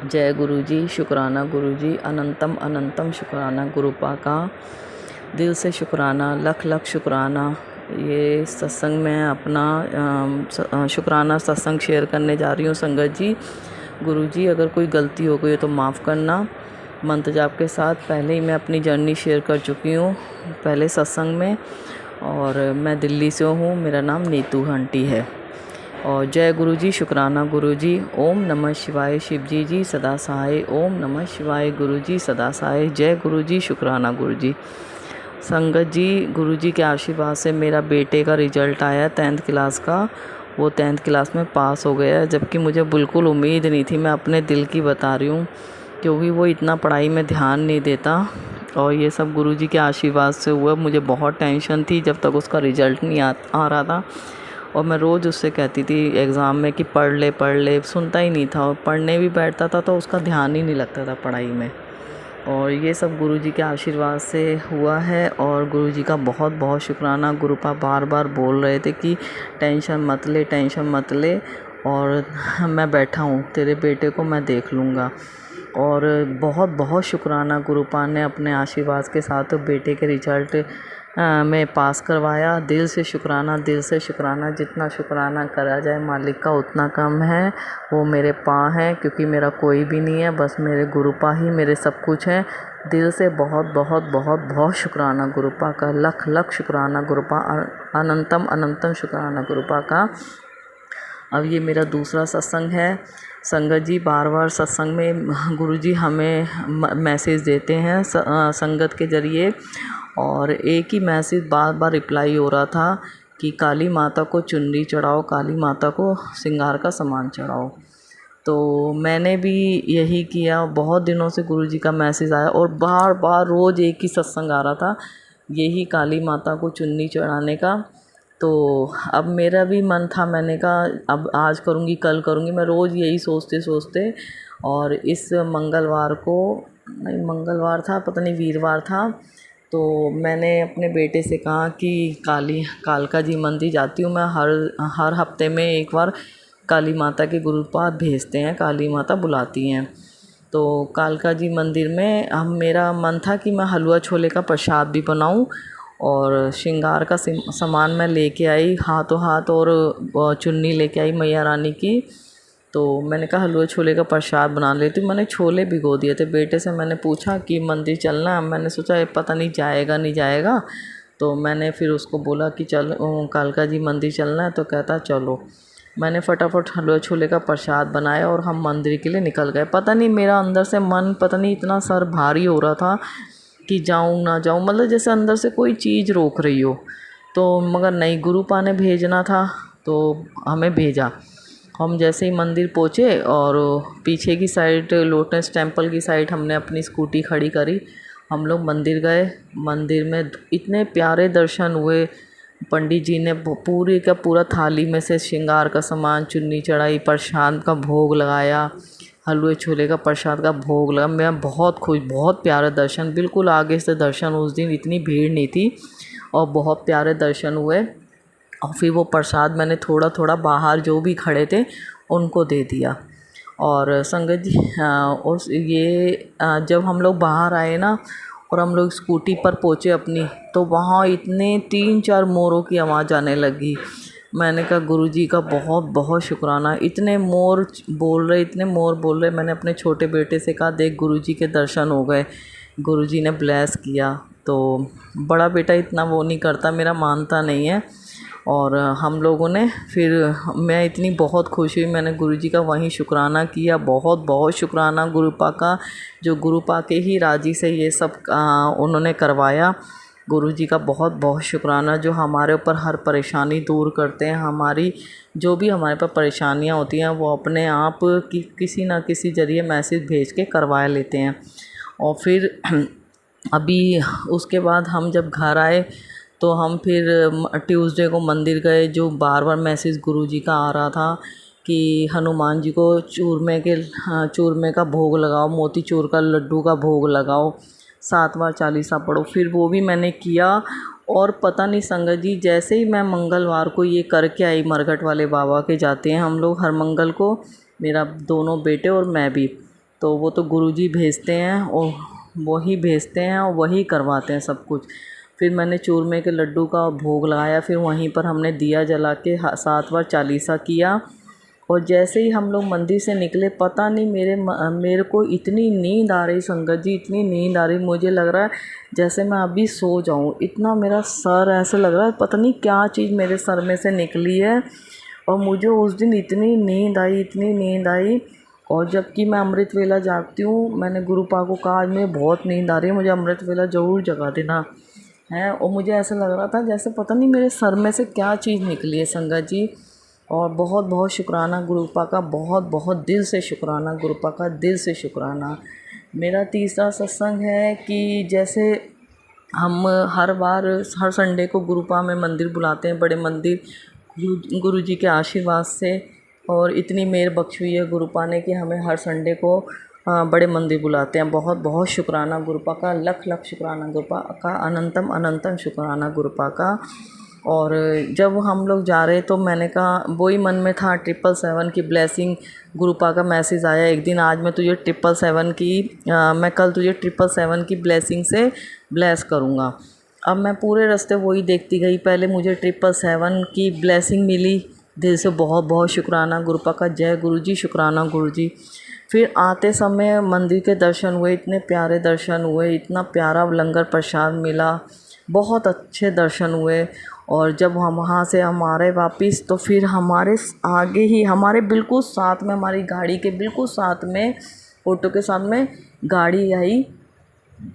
जय गुरु जी, शुक्राना गुरु जी, अनंतम अनंतम शुक्राना गुरुपा का, दिल से शुक्राना, लख लख शुक्राना। ये सत्संग में अपना शुक्राना सत्संग शेयर करने जा रही हूँ संगत जी। गुरु जी अगर कोई गलती हो गई है तो माफ़ करना। मंत्र जाप के साथ पहले ही मैं अपनी जर्नी शेयर कर चुकी हूँ पहले सत्संग में, और मैं दिल्ली से हूँ। मेरा नाम नीतू हंटी है। और जय गुरु जी, शुक्राना गुरु जी। ओम नमः शिवाय शिव जी सदा सहाय। ओम नमः शिवाय गुरु जी सदा सहाय। जय गुरु जी, शुक्राना गुरु जी। संगत जी, गुरु जी के आशीर्वाद से मेरा बेटे का रिजल्ट आया 10th क्लास का। वो 10th क्लास में पास हो गया, जबकि मुझे बिल्कुल उम्मीद नहीं थी। मैं अपने दिल की बता रही हूँ, क्योंकि वो इतना पढ़ाई में ध्यान नहीं देता। और ये सब गुरु जी के आशीर्वाद से हुआ। मुझे बहुत टेंशन थी जब तक उसका रिजल्ट नहीं आ रहा था। और मैं रोज़ उससे कहती थी एग्ज़ाम में कि पढ़ ले, सुनता ही नहीं था। और पढ़ने भी बैठता था तो उसका ध्यान ही नहीं लगता था पढ़ाई में। और ये सब गुरु जी के आशीर्वाद से हुआ है, और गुरु जी का बहुत बहुत शुक्राना। गुरुपा बार बार बोल रहे थे कि टेंशन मत ले, और मैं बैठा हूँ, तेरे बेटे को मैं देख लूँगा। और बहुत बहुत शुक्राना, गुरुपा ने अपने आशीर्वाद के साथ बेटे के रिजल्ट में पास करवाया। दिल से शुक्राना। जितना शुक्राना करा जाए मालिक का उतना कम है। वो मेरे पाँ हैं, क्योंकि मेरा कोई भी नहीं है, बस मेरे गुरुपा ही मेरे सब कुछ है। दिल से बहुत बहुत बहुत बहुत शुक्राना गुरुपा का, लख लख शुक्राना गुरुपा, अनंतम अनंतम शुक्राना गुरुपा का। अब ये मेरा दूसरा सत्संग है। संगत जी, बार बार सत्संग में गुरु जी हमें मैसेज देते हैं संगत के ज़रिए, और एक ही मैसेज बार बार रिप्लाई हो रहा था कि काली माता को चुनरी चढ़ाओ, काली माता को श्रृंगार का सामान चढ़ाओ। तो मैंने भी यही किया। बहुत दिनों से गुरु जी का मैसेज आया, और बार बार रोज़ एक ही सत्संग आ रहा था, यही काली माता को चुन्नी चढ़ाने का। तो अब मेरा भी मन था, मैंने कहा अब आज करूँगी, कल करूँगी। मैं रोज़ यही सोचते, और इस मंगलवार को, नहीं मंगलवार था, पता नहीं वीरवार था, तो मैंने अपने बेटे से कहा कि कालका जी मंदिर जाती हूँ मैं, हर हफ्ते में एक बार काली माता के गुरुपाद भेजते हैं, काली माता बुलाती हैं। तो कालका जी मंदिर में मेरा मन था कि मैं हलवा छोले का प्रसाद भी बनाऊं, और श्रृंगार का सामान मैं लेके आई, हाथों हाथ, और चुन्नी लेके आई मैया रानी की। तो मैंने कहा हलवा छोले का प्रसाद बना लेती हूँ। मैंने छोले भिगो दिए थे। बेटे से मैंने पूछा कि मंदिर चलना है। मैंने सोचा पता नहीं जाएगा नहीं जाएगा, तो मैंने फिर उसको बोला कि चल कालका जी मंदिर चलना है, तो कहता चलो। मैंने फटाफट हलवा छोले का प्रसाद बनाया और हम मंदिर के लिए निकल गए। पता नहीं मेरा अंदर से मन, पता नहीं इतना सर भारी हो रहा था कि जाऊँ ना जाऊँ, मतलब जैसे अंदर से कोई चीज़ रोक रही हो। तो मगर नहीं, गुरुपा ने भेजना था तो हमें भेजा। हम जैसे ही मंदिर पहुँचे, और पीछे की साइड लोटस टेम्पल की साइड हमने अपनी स्कूटी खड़ी करी। हम लोग मंदिर गए। मंदिर में इतने प्यारे दर्शन हुए। पंडित जी ने पूरी का पूरा थाली में से श्रृंगार का सामान, चुन्नी चढ़ाई, प्रसाद का भोग लगाया, हलवे छोले का प्रसाद का भोग लगा। मैं बहुत खुश, बहुत प्यारे दर्शन, बिल्कुल आगे से दर्शन। उस दिन इतनी भीड़ नहीं थी, और बहुत प्यारे दर्शन हुए। और फिर वो प्रसाद मैंने थोड़ा थोड़ा बाहर जो भी खड़े थे उनको दे दिया। और संगत जी, उस ये जब हम लोग बाहर आए ना, और हम लोग स्कूटी पर पहुँचे अपनी, तो वहाँ इतने 3-4 मोरों की आवाज़ आने लगी। मैंने कहा गुरु जी का बहुत बहुत शुक्राना, इतने मोर बोल रहे। मैंने अपने छोटे बेटे से कहा देख गुरु जी के दर्शन हो गए, गुरु जी ने ब्लेस किया। तो बड़ा बेटा इतना वो नहीं करता, मेरा मानता नहीं है। और हम लोगों ने फिर, मैं इतनी बहुत खुश हुई, मैंने गुरुजी का वहीं शुक्राना किया। बहुत बहुत शुक्राना गुरुपा का, जो गुरुपा के ही राजी से ये सब उन्होंने करवाया। गुरुजी का बहुत बहुत शुक्राना, जो हमारे ऊपर हर परेशानी दूर करते हैं। हमारी जो भी हमारे पास परेशानियां होती हैं वो अपने आप किसी ना किसी ज़रिए मैसेज भेज के करवा लेते हैं। और फिर अभी उसके बाद हम जब घर आए, तो हम फिर ट्यूसडे को मंदिर गए। जो बार बार मैसेज गुरुजी का आ रहा था कि हनुमान जी को चूरमे का भोग लगाओ, मोतीचूर का लड्डू का भोग लगाओ, 7 बार चालीसा पढ़ो। फिर वो भी मैंने किया। और पता नहीं संगत जी, जैसे ही मैं मंगलवार को ये करके आई, मरघट वाले बाबा के जाते हैं हम लोग हर मंगल को, मेरा दोनों बेटे और मैं भी, तो वो तो गुरुजी भेजते हैं और वही भेजते हैं और वही करवाते हैं सब कुछ। फिर मैंने चूरमे के लड्डू का भोग लगाया, फिर वहीं पर हमने दिया जला के 7 बार चालीसा किया। और जैसे ही हम लोग मंदिर से निकले, पता नहीं मेरे को इतनी नींद आ रही संगत जी, इतनी नींद आ रही, मुझे लग रहा है जैसे मैं अभी सो जाऊं। इतना मेरा सर ऐसे लग रहा है, पता नहीं क्या चीज़ मेरे सर में से निकली है। और मुझे उस दिन इतनी नींद आई, इतनी नींद आई। और जबकि मैं अमृत वेला जागती हूँ, मैंने गुरुपा को कहा आज मुझे बहुत नींद आ रही है, मुझे अमृत वेला ज़रूर जगा देना है। और मुझे ऐसा लग रहा था जैसे पता नहीं मेरे सर में से क्या चीज़ निकली है संगत जी। और बहुत बहुत शुक्राना गुरुपा का, बहुत बहुत दिल से शुक्राना गुरुपा का, दिल से शुक्राना। मेरा तीसरा सत्संग है कि जैसे हम हर बार हर संडे को गुरुपा में मंदिर बुलाते हैं, बड़े मंदिर, गुरु जी के आशीर्वाद से। और इतनी मेहर बख्शी हुई है गुरुपा ने कि हमें हर संडे को बड़े मंदिर बुलाते हैं। बहुत बहुत शुक्राना गुरुपा का, लख लख शुक्राना गुरुपा का, अनंतम अनंतम शुक्राना गुरुपा का। और जब हम लोग जा रहे तो मैंने कहा, वही मन में था 777 की ब्लेसिंग, गुरुपा का मैसेज आया एक दिन, आज मैं तुझे 777 की मैं कल तुझे 777 की ब्लेसिंग से ब्लेस करूँगा। अब मैं पूरे रास्ते वही देखती गई, पहले मुझे 777 की ब्लेसिंग मिली, दिल से बहुत बहुत शुक्राना गुरुपा का, जय गुरुजी, शुक्राना गुरुजी। फिर आते समय मंदिर के दर्शन हुए, इतने प्यारे दर्शन हुए, इतना प्यारा लंगर प्रसाद मिला, बहुत अच्छे दर्शन हुए। और जब हम वहाँ से हमारे वापस, तो फिर हमारे आगे ही, हमारे बिल्कुल साथ में, हमारी गाड़ी के बिल्कुल साथ में, ऑटो के साथ में गाड़ी आई,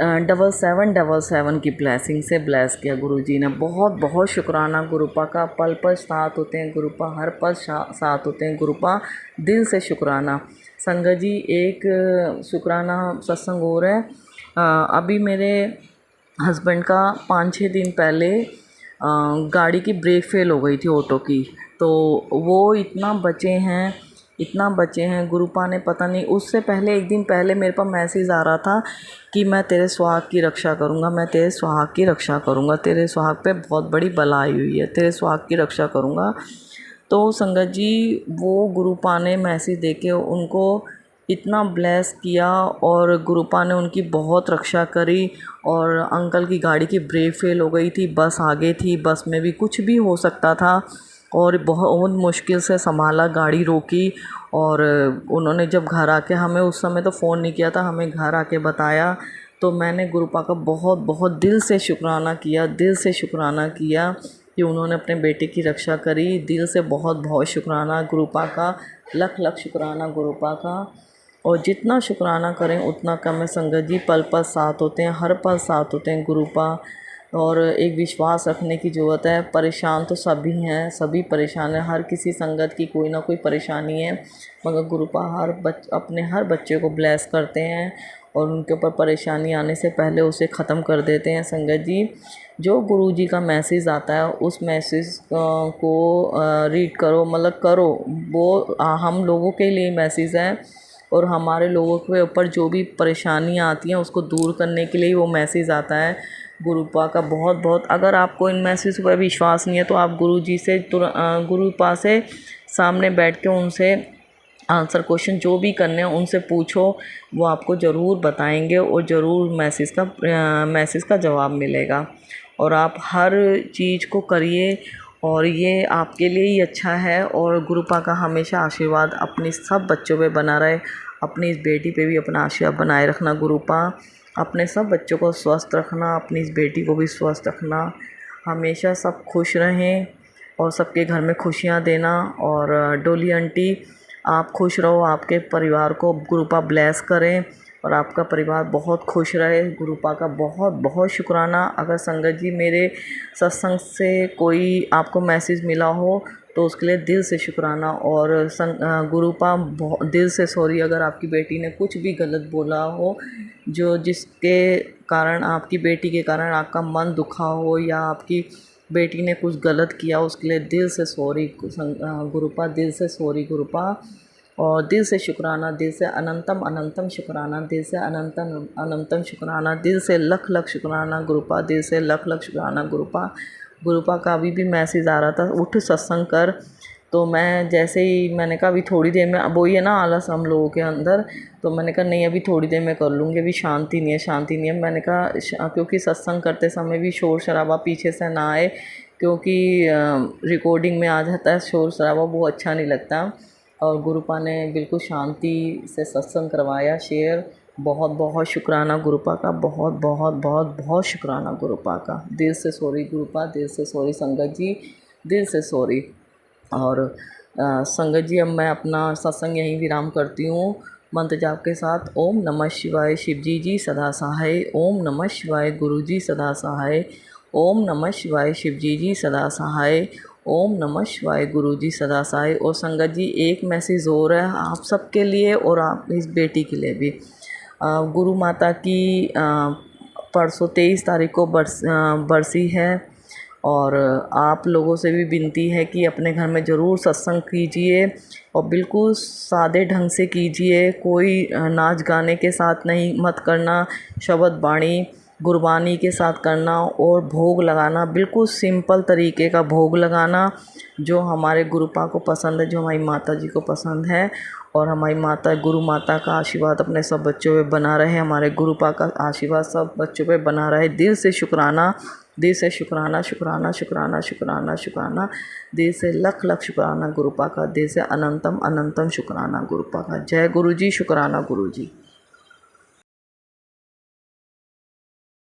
7777 की ब्लेसिंग से ब्लेस किया गुरुजी ने। बहुत बहुत शुक्राना गुरुपा का, पल पल साथ होते हैं गुरुपा, हर पल साथ होते हैं गुरुपा, दिल से शुक्राना। संगत जी एक शुक्राना सत्संग हो रहा है। अभी मेरे हस्बैंड का 5-6 दिन पहले गाड़ी की ब्रेक फेल हो गई थी ऑटो की, तो वो इतना बचे हैं गुरुपा ने, पता नहीं। उससे पहले एक दिन पहले मेरे पास मैसेज आ रहा था कि मैं तेरे सुहाग की रक्षा करूँगा, मैं तेरे सुहाग की रक्षा करूँगा, तेरे सुहाग पे बहुत बड़ी बला आई हुई है, तेरे सुहाग की रक्षा करूँगा। तो संगत जी वो गुरुपा ने मैसेज देके उनको इतना ब्लेस किया, और गुरुपा ने उनकी बहुत रक्षा करी। और अंकल की गाड़ी की ब्रेक फेल हो गई थी, बस आगे थी, बस में भी कुछ भी हो सकता था, और बहुत मुश्किल से संभाला, गाड़ी रोकी। और उन्होंने जब घर आके, हमें उस समय तो फ़ोन नहीं किया था, हमें घर आके बताया, तो मैंने गुरुपा का बहुत बहुत दिल से शुक्राना किया, दिल से शुक्राना किया कि उन्होंने अपने बेटे की रक्षा करी। दिल से बहुत बहुत शुक्राना गुरुपा का, लख लख शुक्राना गुरुपा का। और जितना शुक्राना करें उतना कम है संगत जी, पल पल साथ होते हैं, हर पल साथ होते हैं गुरुपा। और एक विश्वास रखने की ज़रूरत है। परेशान तो सभी हैं, सभी परेशान हैं, हर किसी संगत की कोई ना कोई परेशानी है, मगर गुरुपा अपने हर बच्चे को ब्लेस करते हैं, और उनके ऊपर परेशानी आने से पहले उसे ख़त्म कर देते हैं। संगत जी जो गुरु जी का मैसेज आता है, उस मैसेज को रीड करो, मतलब करो, वो हम लोगों के लिए मैसेज है, और हमारे लोगों के ऊपर जो भी परेशानियाँ आती हैं उसको दूर करने के लिए वो मैसेज आता है गुरुपा का। बहुत बहुत, अगर आपको इन मैसेज पर विश्वास नहीं है तो आप गुरुजी से गुरुपा से सामने बैठ के उनसे आंसर क्वेश्चन जो भी करने हैं उनसे पूछो, वो आपको ज़रूर बताएंगे, और ज़रूर मैसेज का जवाब मिलेगा। और आप हर चीज़ को करिए, और ये आपके लिए ही अच्छा है। और गुरुपा का हमेशा आशीर्वाद अपने सब बच्चों पे बना रहे, अपनी इस बेटी पे भी अपना आशीर्वाद बनाए रखना गुरुपा, अपने सब बच्चों को स्वस्थ रखना, अपनी इस बेटी को भी स्वस्थ रखना, हमेशा सब खुश रहें, और सबके घर में खुशियाँ देना। और डोली आंटी आप खुश रहो, आपके परिवार को गुरुपा ब्लेस करें, और आपका परिवार बहुत खुश रहे। गुरुपा का बहुत बहुत शुक्राना। अगर संगत जी मेरे सत्संग से कोई आपको मैसेज मिला हो तो उसके लिए दिल से शुक्राना। और गुरुपा दिल से सॉरी अगर आपकी बेटी ने कुछ भी गलत बोला हो, जो जिसके कारण, आपकी बेटी के कारण आपका मन दुखा हो, या आपकी बेटी ने कुछ गलत किया, उसके लिए दिल से सॉरी गुरुपा, दिल से सॉरी गुरुपा। और दिल से शुक्राना, दिल से अनंतम अनंतम शुक्राना, दिल से अनंतम अनंतम शुक्राना, दिल से लख लख शुक्राना गुरुपा, दिल से लख लख शुक्राना गुरुपा। गुरुपा का अभी भी मैसेज आ रहा था, उठ सत्संग कर, तो मैं जैसे ही मैंने कहा अभी थोड़ी देर में, अब वही है ना आलस हम लोगों के अंदर, तो मैंने कहा नहीं अभी थोड़ी देर में कर लूँगी, अभी शांति नहीं है, शांति नहीं है। मैंने कहा क्योंकि सत्संग करते समय भी शोर शराबा पीछे से ना आए, क्योंकि रिकॉर्डिंग में आ जाता है शोर शराबा, वो अच्छा नहीं लगता। और गुरुपा ने बिल्कुल शांति से सत्संग करवाया शेयर। बहुत बहुत शुक्राना गुरुपा का, बहुत बहुत बहुत बहुत शुक्राना गुरुपा का। दिल से सॉरी गुरुपा, दिल से सॉरी संगत जी, दिल से सॉरी। और संगत जी अब मैं अपना सत्संग यहीं विराम करती हूँ मंत्र जाप के साथ। ओम नमः शिवाय शिवजी जी सदा सहाय, ओम नमः शिवाय गुरु जी सदा सहाय, ओम नमः शिवाय शिवजी जी सदा सहाय, ओम नमः शिवाय गुरु जी सदा सहाय। और संगत जी एक मैसेज और है आप सबके लिए और आप इस बेटी के लिए भी। गुरु माता की परसों 23 तारीख को बरसी है, और आप लोगों से भी विनती है कि अपने घर में ज़रूर सत्संग कीजिए और बिल्कुल सादे ढंग से कीजिए। कोई नाच गाने के साथ नहीं मत करना, शब्द बाणी गुरबानी के साथ करना, और भोग लगाना बिल्कुल सिंपल तरीके का भोग लगाना जो हमारे गुरुपा को पसंद है, जो हमारी माता जी को पसंद है। और हमारी माता गुरु माता का आशीर्वाद अपने सब बच्चों पे बना रहे, हमारे गुरुपा का आशीर्वाद सब बच्चों पे बना रहे। दिल से शुक्राना, दिल से शुक्राना शुक्राना शुक्राना शुक्राना शुक्राना, दिल से लख लख शुक्राना गुरुपा का, दिल से अनंतम अनंतम शुक्राना गुरुपा का। जय गुरु जी, शुक्राना गुरु जी।